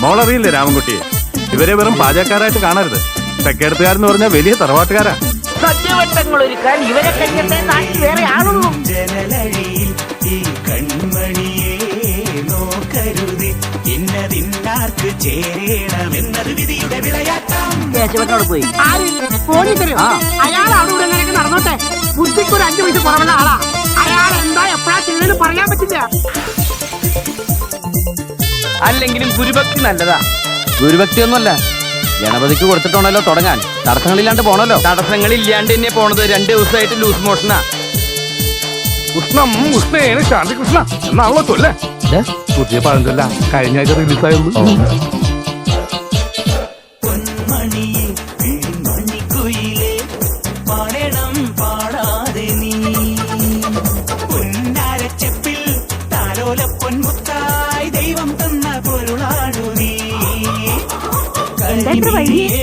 മോളറിയില്ലേ രാമൻകുട്ടിയെ? ഇവരെ വെറും പാചകക്കാരായിട്ട് കാണരുത്. തെക്കേടത്തുകാരെന്ന് പറഞ്ഞാൽ വലിയ തറവാട്ടുകാരാ. സദ്യവട്ടങ്ങൾ ഒരുക്കാൻ ഇവരെ കഴിഞ്ഞിട്ടേ നാട്ടിൽ വേറെ ആളുള്ളൂ. ജനലഴിയിൽ ഈ കൺമണിയെ നോക്കരുത്, ഇന്നതിന്നാർക്ക് ചേരണമെന്നത് വിധിയുടെ വിളയാട്ടം. കേശവനോട് പോയി അയാൾ അവിടെ ഇവിടെ എങ്ങനെയൊക്കെ നടന്നോട്ടെ. ബുദ്ധിക്ക് ഒരു 5 വയസ്സ് കുറവുള്ള ആളാ. അയാൾ എന്താ എപ്പോഴാ ചെയ്യുന്നതെന്ന് പറയാൻ പറ്റില്ല. അല്ലെങ്കിലും ഗുരുഭക്തി നല്ലതാ. ഗുരുഭക്തി ഒന്നുമല്ല, ഗണപതിക്ക് കൊടുത്തിട്ടുണ്ടല്ലോ തുടങ്ങാൻ. തടസ്സങ്ങളില്ലാണ്ട് പോണല്ലോ. തടസ്സങ്ങളില്ലാണ്ട് തന്നെ പോണത്. 2 ദിവസമായിട്ട് ലൂസ് മോഷനാ. കൃഷ്ണം ഉഷ്ണേന ശാന്തി കൃഷ്ണ എന്നാണല്ലോ ചൊല്ലേ. പുതിയ പഴഞ്ചൊല്ല കഴിഞ്ഞ ആഴ്ച റിലീസായുള്ളൂ. പൊന്മണിയെ മണിക്കുയിലെ പാടണം പാടാതെ നീ, പൊന്നാരച്ചെപ്പിൽ താലോല പൊന്മുത്തായി ദൈവം തന്ന പൊരുളാണു നീ.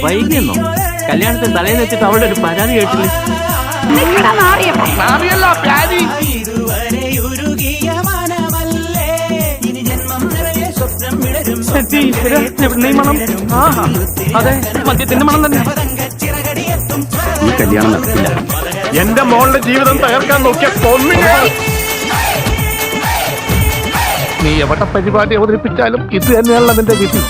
വൈകിയെന്നോ? കല്യാണത്തിന് തലേന്ന് വെച്ചിട്ട് അവളുടെ ഒരു പരാതി കേട്ടില്ലേ? ഇതുവരെ ഉരുകിയ മനമല്ലേ ഇനി ജന്മം നിറയെ സ്വപ്നം വിടരും. അതെ, മദ്യത്തിന്റെ മണം തന്നെ. ഈ കല്യാണം നടക്കില്ല. എന്റെ മോളുടെ ജീവിതം തകർക്കാൻ നോക്കിയ കൊന്നില്ല. നീ എവിടെ പരിപാടി അവതരിപ്പിച്ചാലും ഇത് തന്നെയാണല്ലോ നിന്റെ വിധി.